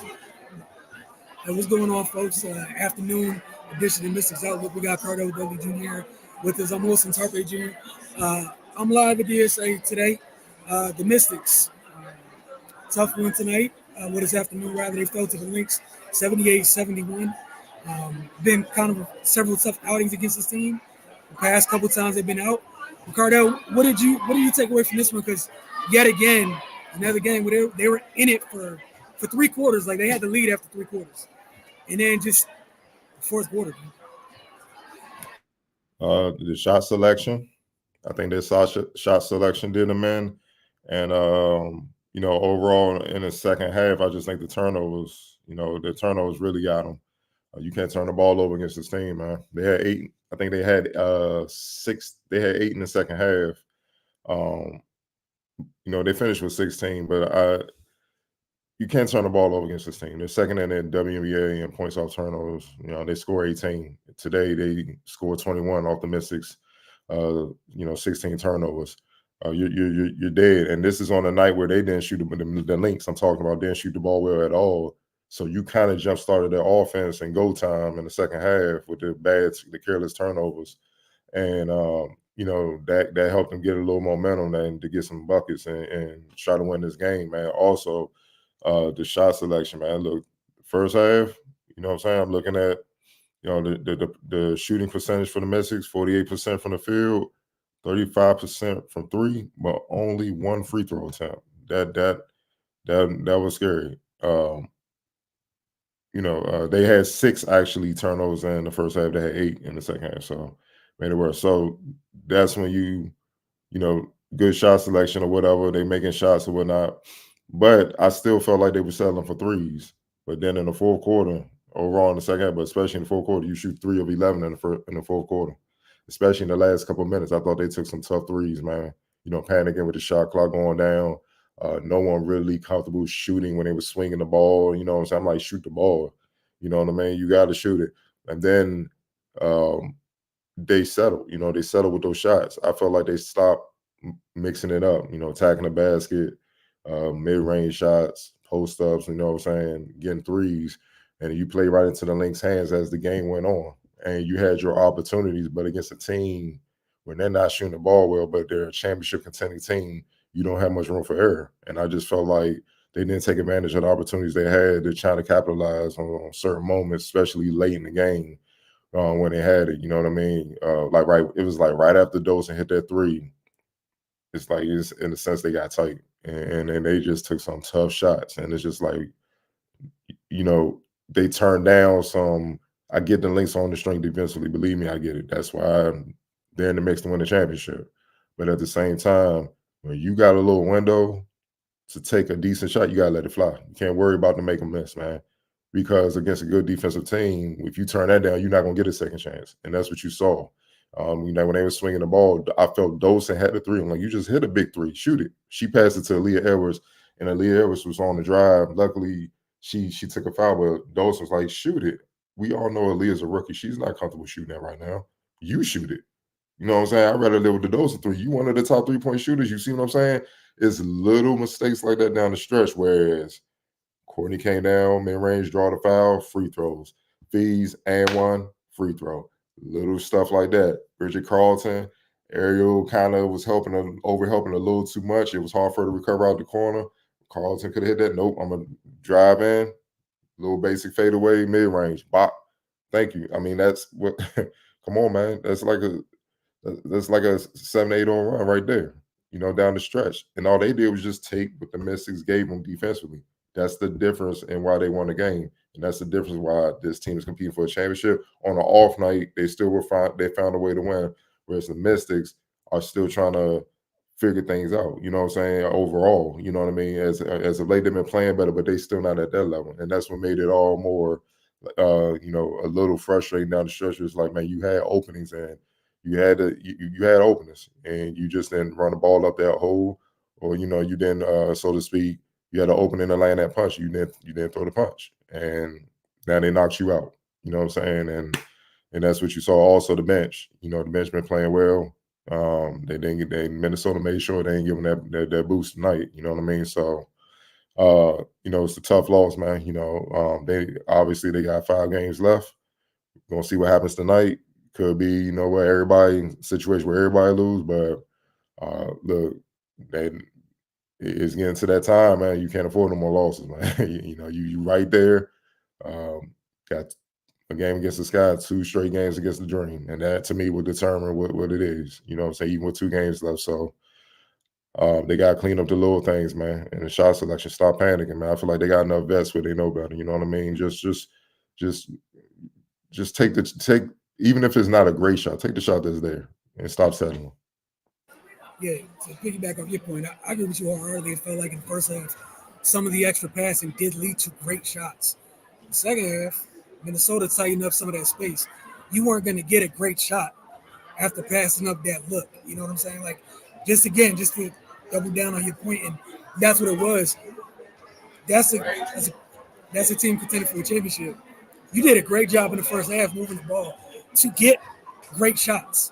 Hey, what's going on, folks? Afternoon edition of Mystics Outlook. We got Cardo W. Jr. with us. I'm Wilson Tarpe Jr. I'm live at DSA today. The Mystics, tough one tonight. This afternoon, rather, they fell to the Lynx 78-71. Been kind of several tough outings against this team. The past couple times they've been out. Ricardo, what do you take away from this one? Because yet again, another game where they were in it for 3 quarters. Like they had the lead after 3 quarters, and then just the fourth quarter. The shot selection, I think their shot selection did them in, and overall in the second half, I just think the turnovers really got them. You can't turn the ball over against this team, man. They had 8. I think they had 6. They had 8 in the second half. They finished with 16, but you can't turn the ball over against this team. They're second in the WNBA in points off turnovers. They score 18. Today they scored 21 off the Mystics. 16 turnovers. You're dead. And this is on a night where they didn't shoot the Lynx I'm talking about didn't shoot the ball well at all. So you kind of jump started their offense in go time in the second half with the careless turnovers, and that helped them get a little momentum and to get some buckets and try to win this game, man. Also, the shot selection, man. Look, first half, you know what I'm saying? I'm looking at, the shooting percentage for the Mystics, 48% from the field, 35% from three, but only one free throw attempt. That was scary. They had 6 actually turnovers in the first half. They had 8 in the second half, so made it worse. So that's when good shot selection or whatever, they making shots or whatnot. But I still felt like they were settling for threes. But then in the fourth quarter, overall in the second half, but especially in the fourth quarter, you shoot 3 of 11 in the fourth quarter. Especially in the last couple of minutes, I thought they took some tough threes, man. Panicking with the shot clock going down. No one really comfortable shooting when they were swinging the ball. You know what I'm saying? I'm like, shoot the ball. You know what I mean? You got to shoot it. And then they settled. They settled with those shots. I felt like they stopped mixing it up, attacking the basket, mid-range shots, post-ups, you know what I'm saying, getting threes. And you play right into the Lynx hands as the game went on. And you had your opportunities, but against a team when they're not shooting the ball well, but they're a championship contending team, you don't have much room for error. And I just felt like they didn't take advantage of the opportunities they had. They're trying to capitalize on certain moments, especially late in the game when they had it. You know what I mean? It was like right after Dawson hit that three. It's like in a sense they got tight, and they just took some tough shots. And it's just like, they turned down some. I get the Lynx on the string defensively. Believe me, I get it. That's why they're in the mix to win the championship. But at the same time, when you got a little window to take a decent shot, you got to let it fly. You can't worry about to make a miss, man. Because against a good defensive team, if you turn that down, you're not going to get a second chance. And that's what you saw. When they were swinging the ball, I felt Dawson had the three. I'm like, you just hit a big three. Shoot it. She passed it to Aaliyah Edwards, and Aaliyah Edwards was on the drive. Luckily, she took a foul, but Dawson was like, shoot it. We all know Aaliyah's a rookie. She's not comfortable shooting that right now. You shoot it. You know what I'm saying? I'd rather live with the Dawson three. You one of the top 3-point shooters. You see what I'm saying? It's little mistakes like that down the stretch, whereas Courtney came down, mid-range, draw the foul, free throws. Fees, and one, free throw. Little stuff like that. Bridget Carlton, Ariel kind of was helping a little too much. It was hard for her to recover out the corner. Carlton could have hit that. Nope, I'm going to drive in. Little basic fadeaway, mid-range. Bop. Thank you. I mean, that's what – come on, man. That's like a 7-8 on run right there, down the stretch. And all they did was just take what the Mystics gave them defensively. That's the difference in why they won the game. And that's the difference why this team is competing for a championship. On an off night, they still were fine. They found a way to win, whereas the Mystics are still trying to figure things out, you know what I'm saying, overall. You know what I mean? As of late, they've been playing better, but they still not at that level. And that's what made it all more, a little frustrating down the stretch. It's like, man, you had openings and you had openings, and you just didn't run the ball up that hole, or you didn't, so to speak. You had an opening to land that punch. You didn't throw the punch, and now they knocked you out. You know what I'm saying? And that's what you saw. Also, the bench. The bench been playing well. Minnesota made sure they didn't give them that boost tonight. You know what I mean? So It's a tough loss, man. They got 5 games left. Gonna see what happens tonight. Could be, where everybody situation where everybody lose, but look, they it's getting to that time, man. You can't afford no more losses, man. You right there. Got a game against the Sky, 2 straight games against the Dream, and that to me will determine what it is. You know what I'm saying? Even with 2 games left, so they got to clean up the little things, man. And the shot selection, stop panicking, man. I feel like they got enough vets where they know better. You know what I mean? Just take even if it's not a great shot, take the shot that's there and stop settling. Yeah, to piggyback off your point, I agree with you wholeheartedly. It felt like in the first half, some of the extra passing did lead to great shots. The second half, Minnesota tightened up some of that space. You weren't going to get a great shot after passing up that look. You know what I'm saying? Like, just to double down on your point, and that's what it was. That's a that's a, that's a team contending for a championship. You did a great job in the first half moving the ball to get great shots.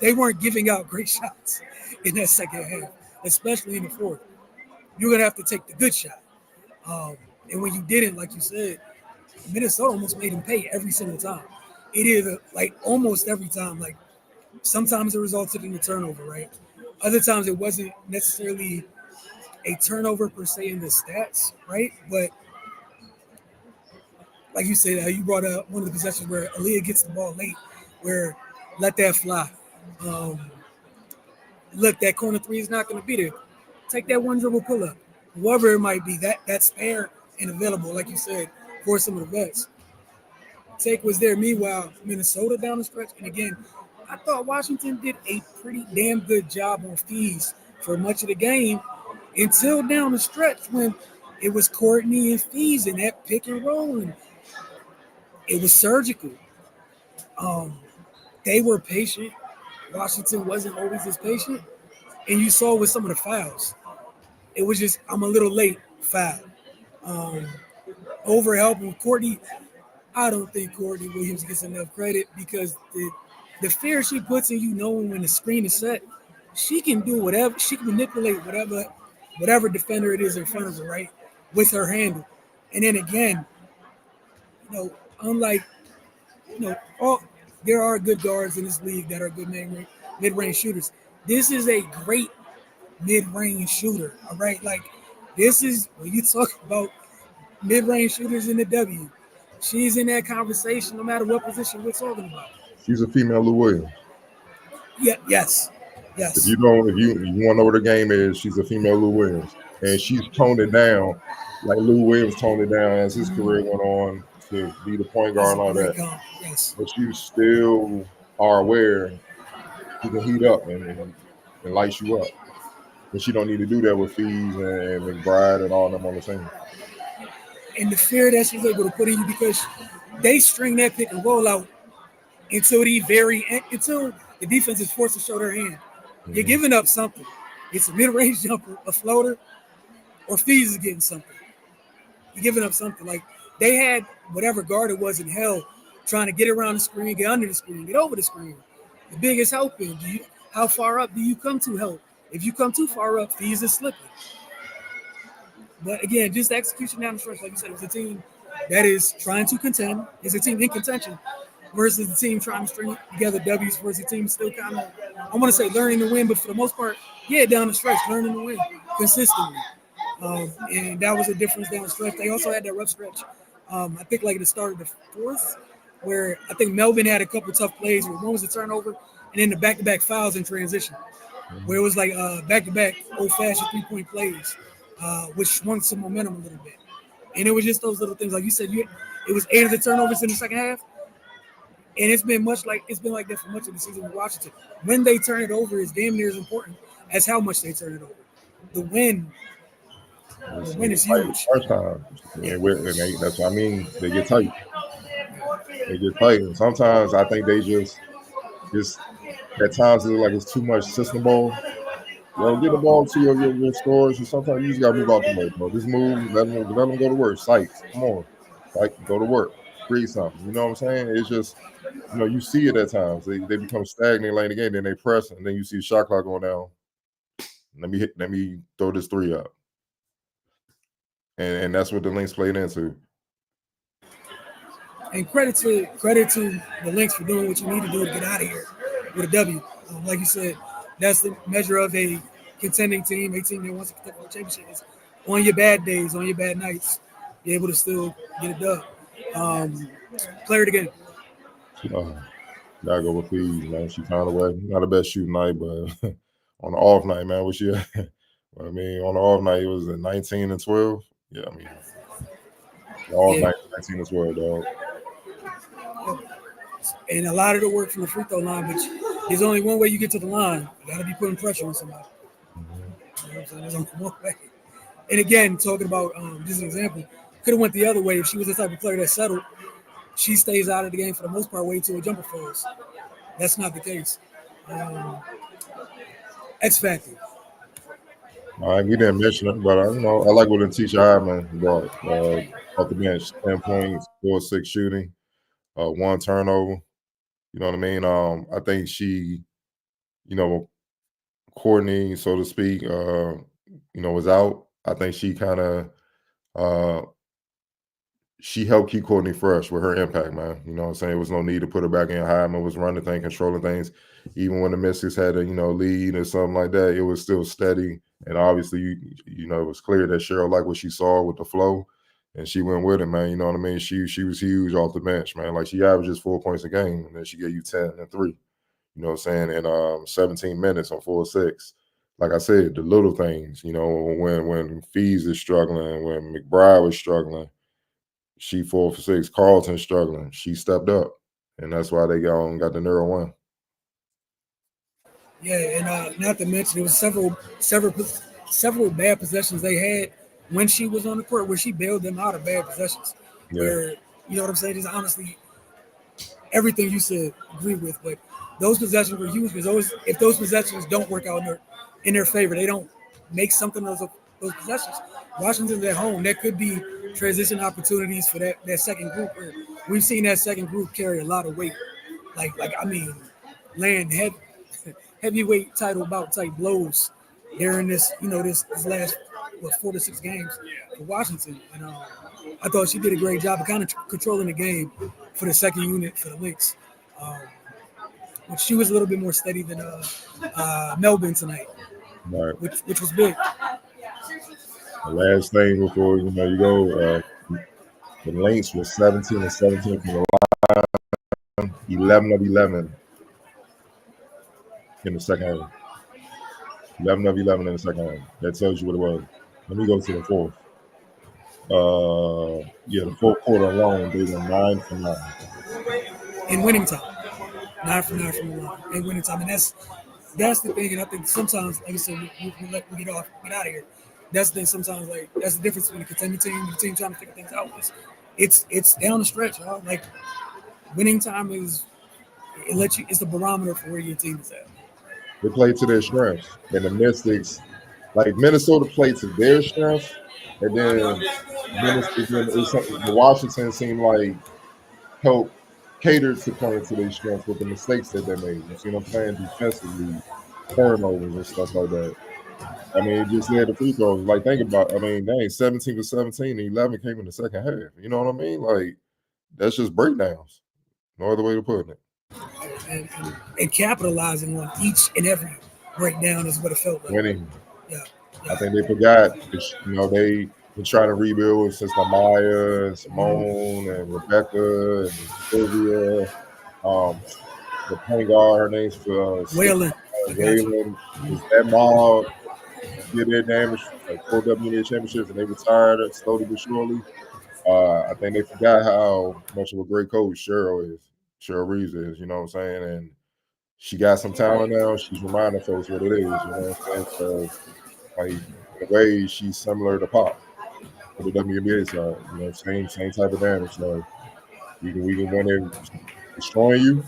They weren't giving out great shots in that second half, especially in the fourth. You're gonna have to take the good shot. And when you didn't, like you said, Minnesota almost made him pay every single time. It is like almost every time. Like sometimes it resulted in a turnover, right? Other times it wasn't necessarily a turnover per se in the stats, right? But like you said, you brought up one of the possessions where Aaliyah gets the ball late, where let that fly. Um, Look, that corner three is not going to be there. Take that one dribble pull up, whoever it might be. That's fair and available, like you said, for some of the vets. Take was there. Meanwhile, Minnesota down the stretch, and again, I thought Washington did a pretty damn good job on fees for much of the game until down the stretch when it was Courtney and fees and that pick and roll, and it was surgical. Um, they were patient. Washington wasn't always as patient, and you saw with some of the fouls. It was just I'm a little late foul. Um, Over helping Courtney. I don't think Courtney Williams gets enough credit because the fear she puts in you knowing when the screen is set, she can do whatever, she can manipulate whatever defender it is in front of her, right? With her handle. And then again, unlike, all there are good guards in this league that are good mid-range shooters. This is a great mid-range shooter, all right? Like this is when you talk about mid-range shooters in the W. She's in that conversation no matter what position we're talking about. She's a female Lou Williams. Yeah, yes, If yes. you don't, if you want to know what her game is, she's a female Lou Williams, and she's toned it down like Lou Williams toned it down as his career went on to be the point That's guard a and all great that. comp. Yes. But you still are aware she can heat up and light you up, and she don't need to do that with Fees and McBride and all them on the team. And the fear that she's able to put in you because they string that pick and roll out until until the defense is forced to show their hand. You're Mm-hmm. giving up something. It's a mid-range jumper, a floater, or Fees is getting something. You're giving up something. Like they had whatever guard it was in hell trying to get around the screen, get under the screen, get over the screen. The biggest help in how far up do you come to help? If you come too far up, Fees is slipping. But again, just the execution down the stretch, like you said, it's a team that is trying to contend. It's a team in contention versus the team trying to string together W's versus the team still kind of, I want to say learning to win, but for the most part, yeah, down the stretch, learning to win consistently. And that was a difference down the stretch. They also had that rough stretch, I think like at the start of the fourth, where I think Melvin had a couple tough plays where one was a turnover and then the back-to-back fouls in transition, where it was like back-to-back old-fashioned three-point plays, which swung some momentum a little bit. And it was just those little things, like you said. It was 8 of the turnovers in the second half, and it's been like that for much of the season with Washington. When they turn it over is damn near as important as how much they turn it over. The win, the It's win is tight huge. first time, Yeah, that's what I mean. They get tight. They get tight, and sometimes I think they just at times it look like it's too much system ball. Get the ball to your stores, and sometimes you just gotta move out the way, bro. Just move, let them go to work. Sykes, come on, like go to work, create something. You know what I'm saying? It's just you see it at times. They become stagnant late in the game, then they press, and then you see the shot clock going down. Let me throw this three up. and that's what the Lynx played into. And credit to the Lynx for doing what you need to do to get out of here with a W. Like you said, that's the measure of a contending team, a team that wants to contend for a championship. Is on your bad days, on your bad nights, you're able to still get a dub. Um, Player of the game. Uh, gotta go with Fees, man. She found a way. Not the best shooting night, but on the off night, man, what she I mean, on the off night, it was at 19 and 12. Yeah, I mean, the off Yeah, night, 19 and 12, dog. and a lot of the work from the free throw line, but there's only one way you get to the line. You got to be putting pressure on somebody. Mhm. You know what I'm saying? There's only one way. And again, talking about just an example, could have went the other way if she was the type of player that settled. She stays out of the game for the most part, wait till a jumper falls. That's not the case. Um, X factor. All right, we didn't mention it, but I like what Letitia Hyman brought off the bench: 10 points, 4-6 shooting, one turnover. You know what I mean? I think she, you know, Courtney, so to speak, was out. I think she kind of uh, she helped keep Courtney fresh with her impact, man. You know what I'm saying? There was no need to put her back in. Hyman was running things, controlling things. Even when the Mystics had a, lead or something like that, it was still steady. And obviously, it was clear that Cheryl liked what she saw with the flow. And she went with it, man. You know what I mean? She was huge off the bench, man. Like she averages 4 points a game, and then she gave you 10 and 3. You know what I'm saying? In 17 minutes on 4-6. Like I said, the little things, when Fees is struggling, when McBride was struggling, she 4 for 6. Carlton struggling. She stepped up, and that's why they got the narrow one. Yeah, and not to mention there was several bad possessions they had when she was on the court where she bailed them out of bad possessions. Yeah, Where you know what I'm saying? Is honestly everything you said agree with, but those possessions were huge because if those possessions don't work out in their favor, they don't make something of those possessions. Washington's at home. That could be transition opportunities for that second group. We've seen that second group carry a lot of weight. Like I mean, land heavyweight title bout type blows during this last 4 to 6 games for Washington. And I thought she did a great job of kind of controlling the game for the second unit for the Lynx. Um, but she was a little bit more steady than Melbourne tonight, right. which was big. The last thing before you go, the Lynx was 17 and 17 from the line, 11 of 11 in the second half. 11 of 11 in the second half. That tells you what it was. Let me go to the fourth. The fourth quarter alone, they were 9 for 9. In winning time, 9 for 9 from the line in winning time, and that's the thing. And I think sometimes, like I said, we get out of here. That's the thing. Sometimes, like that's the difference between a contending team and the team trying to figure things out. It's down the stretch, y'all. Like winning time it's the barometer for where your team is at. They played to their strengths, and the Mystics, like Minnesota, played to their strengths, and then the Washington seemed like helped cater to playing to their strengths with the mistakes that they made. You see what I'm saying? Defensively, turnovers and stuff like that. I mean, just had the free throws. Like, think about, 17 for 17 and 11 came in the second half. You know what I mean? Like, that's just breakdowns. No other way to put it. And capitalizing on each and every breakdown is what it felt like. Winning. Yeah, I yeah. think they forgot, they've been trying to rebuild since Maya and Simone and Rebecca and Sylvia. The point guard, her name's for Waylon, I got you. Waylon. Was that mob did their damage, like 4 WNBA championships, and they retired slowly but surely. I think they forgot how much of a great coach Cheryl Reeves is, you know what I'm saying? And she got some talent now. She's reminding folks what it is, you know what I'm saying? So, like, in a way, she's similar to Pop for the WNBA side, same type of damage. So, we can win it destroying you,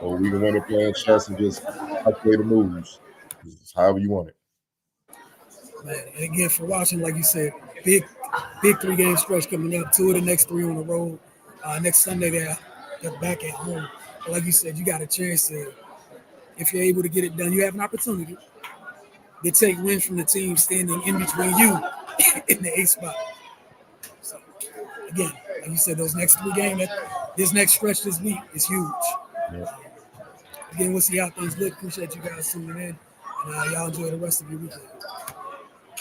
or we can win it playing chess and just calculate the moves. It's however you want it. Man, and again for Washington, like you said, big 3 game stretch coming up. 2 of the next 3 on the road. Next Sunday they're back at home. But like you said, you got a chance to, if you're able to get it done, you have an opportunity to take wins from the team standing in between you in the 8th spot. So, again, like you said, those next 3 games, this next stretch this week is huge. Yeah. Again, we'll see how things look. Appreciate you guys tuning in. And y'all enjoy the rest of your weekend.